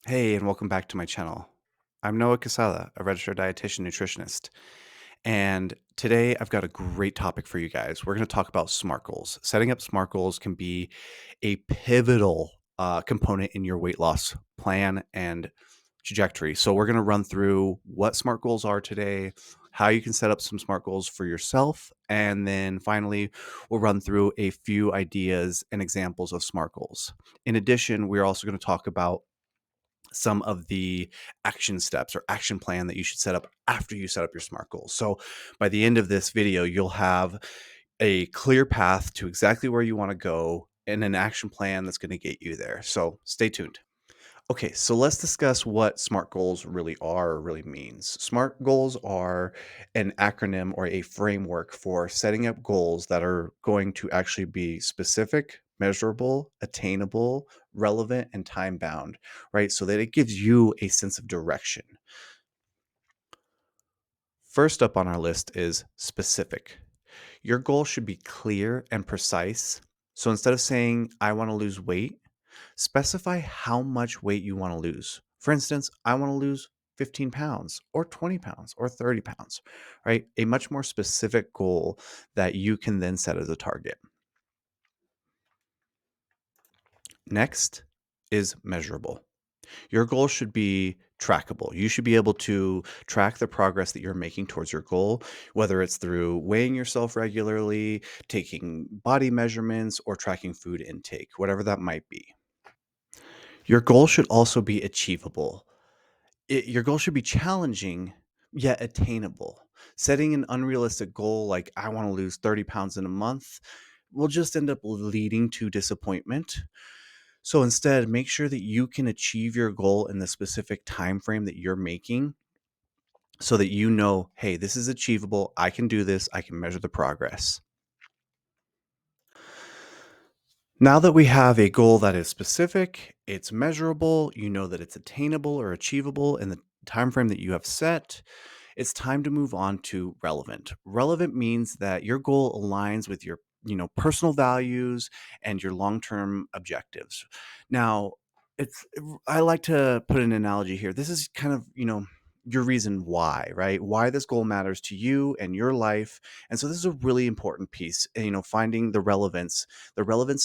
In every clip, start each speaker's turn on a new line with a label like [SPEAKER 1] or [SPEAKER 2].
[SPEAKER 1] Hey, and welcome back to my channel. I'm Noah Casada, a registered dietitian nutritionist. And today I've got a great topic for you guys. We're going to talk about SMART goals. Setting up SMART goals can be a pivotal component in your weight loss plan and trajectory. So, we're going to run through what SMART goals are today, how you can set up some SMART goals for yourself, and then finally, we'll run through a few ideas and examples of SMART goals. In addition, we're also going to talk about some of the action steps or action plan that you should set up after you set up your SMART goals. So by the end of this video, you'll have a clear path to exactly where you want to go and an action plan that's going to get you there. So stay tuned. Okay, so let's discuss what SMART goals really are or really means. SMART goals are an acronym or a framework for setting up goals that are going to actually be specific, measurable, attainable, relevant, and time bound, right? So that it gives you a sense of direction. First up on our list is specific. Your goal should be clear and precise. So instead of saying, I want to lose weight, specify how much weight you want to lose. For instance, I want to lose 15 pounds or 20 pounds or 30 pounds, right? A much more specific goal that you can then set as a target. Next is measurable. Your goal should be trackable. You should be able to track the progress that you're making towards your goal, whether it's through weighing yourself regularly, taking body measurements, or tracking food intake, whatever that might be. Your goal should also be achievable. Your goal should be challenging yet attainable. Setting an unrealistic goal like I want to lose 30 pounds in a month will just end up leading to disappointment. So instead, make sure that you can achieve your goal in the specific time frame that you're making so that you know, hey, this is achievable. I can do this. I can measure the progress. Now that we have a goal that is specific, it's measurable, you know that it's attainable or achievable in the time frame that you have set, it's time to move on to relevant. Relevant means that your goal aligns with your, personal values and your long-term objectives. Now, it's I like to put an analogy here. This is kind of, your reason why, right? Why this goal matters to you and your life. And so this is a really important piece, finding the relevance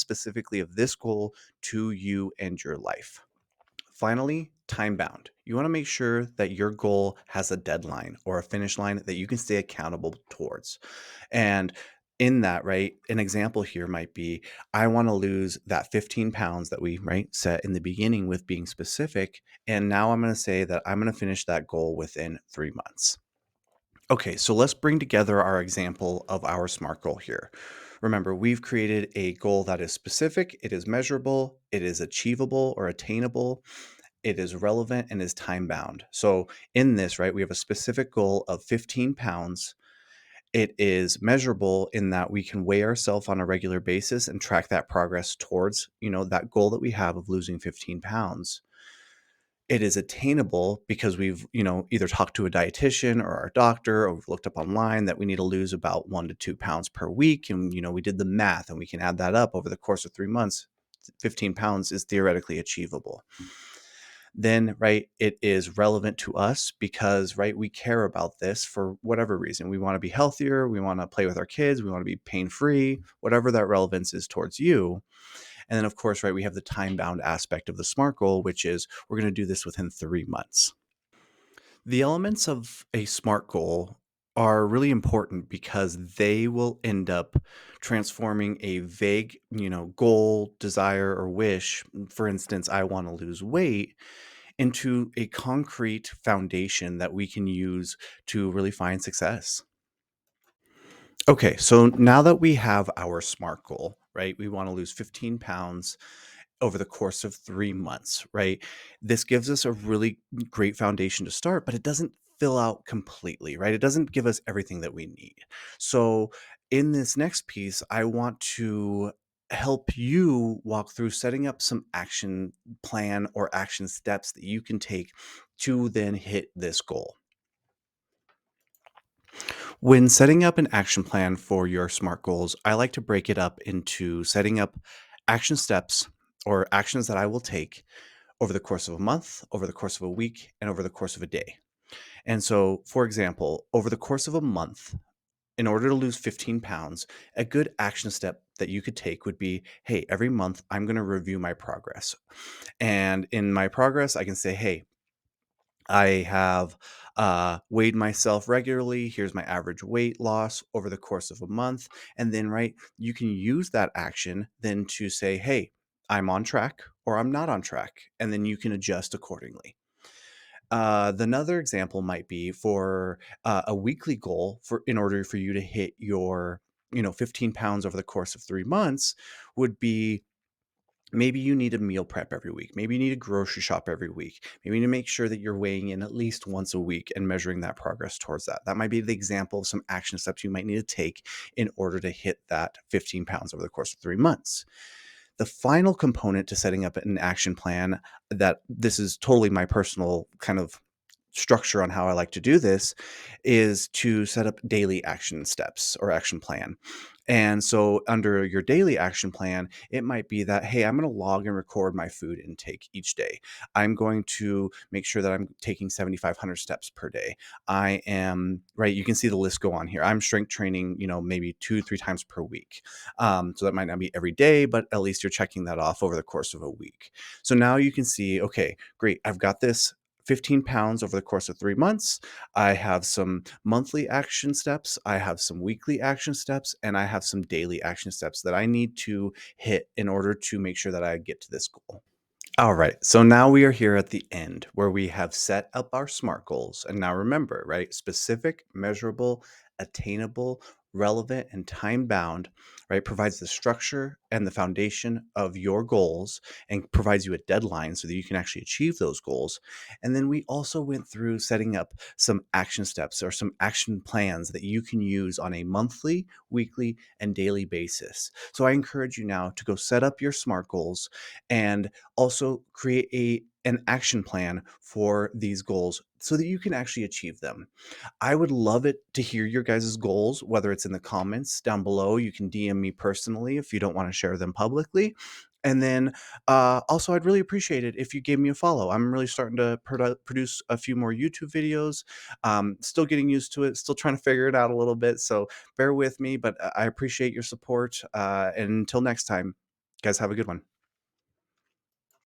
[SPEAKER 1] specifically of this goal to you and your life. Finally, time bound. You want to make sure that your goal has a deadline or a finish line that you can stay accountable towards. And in that, right, an example here might be I want to lose that 15 pounds that we set in the beginning with being specific. And now I'm going to say that I'm going to finish that goal within 3 months. Okay, so let's bring together our example of our SMART goal here. Remember, we've created a goal that is specific, it is measurable, it is achievable or attainable, it is relevant, and is time bound. So in this, right, we have a specific goal of 15 pounds. It is measurable in that we can weigh ourselves on a regular basis and track that progress towards, that goal that we have of losing 15 pounds. It is attainable because we've, either talked to a dietitian or our doctor, or we've looked up online that we need to lose about 1 to 2 pounds per week. And, we did the math and we can add that up over the course of 3 months. 15 pounds is theoretically achievable. Then, right, it is relevant to us because, right, we care about this for whatever reason. We want to be healthier. We want to play with our kids. We want to be pain free, whatever that relevance is towards you. And then, of course, right, we have the time bound aspect of the SMART goal, which is we're going to do this within 3 months. The elements of a SMART goal are really important because they will end up transforming a vague, goal, desire, or wish. For instance, I want to lose weight into a concrete foundation that we can use to really find success. Okay, so now that we have our SMART goal, right? We want to lose 15 pounds over the course of 3 months, right? This gives us a really great foundation to start, but it doesn't fill out completely, right? It doesn't give us everything that we need. So, in this next piece, I want to help you walk through setting up some action plan or action steps that you can take to then hit this goal. When setting up an action plan for your SMART goals, I like to break it up into setting up action steps or actions that I will take over the course of a month, over the course of a week, and over the course of a day. And so, for example, over the course of a month, in order to lose 15 pounds, a good action step that you could take would be, hey, every month I'm going to review my progress. And in my progress, I can say, hey, I have weighed myself regularly. Here's my average weight loss over the course of a month. And then, right, you can use that action then to say, hey, I'm on track or I'm not on track. And then you can adjust accordingly. The another example might be for a weekly goal for in order for you to hit your 15 pounds over the course of 3 months would be maybe you need a meal prep every week. Maybe you need a grocery shop every week. Maybe you need to make sure that you're weighing in at least once a week and measuring that progress towards that. That might be the example of some action steps you might need to take in order to hit that 15 pounds over the course of 3 months. The final component to setting up an action plan, that this is totally my personal kind of structure on how I like to do this, is to set up daily action steps or action plan. And so under your daily action plan, it might be that, hey, I'm going to log and record my food intake each day. I'm going to make sure that I'm taking 7,500 steps per day. I am, right, you can see the list go on here. I'm strength training, maybe 2, 3 times per week. So that might not be every day, but at least you're checking that off over the course of a week. So now you can see, okay, great, I've got this 15 pounds over the course of 3 months. I have some monthly action steps, I have some weekly action steps, and I have some daily action steps that I need to hit in order to make sure that I get to this goal. All right. So now we are here at the end where we have set up our SMART goals. And now remember, right? Specific, measurable, attainable, relevant, and time bound, right? Provides the structure and the foundation of your goals and provides you a deadline so that you can actually achieve those goals. And then we also went through setting up some action steps or some action plans that you can use on a monthly, weekly, and daily basis. So I encourage you now to go set up your SMART goals and also create an action plan for these goals so that you can actually achieve them. I would love it to hear your guys' goals, whether it's in the comments down below. You can DM me personally if you don't want to share them publicly. And then also, I'd really appreciate it if you gave me a follow. I'm really starting to produce a few more YouTube videos. Still getting used to it, still trying to figure it out a little bit. So bear with me, but I appreciate your support. And until next time, guys, have a good one.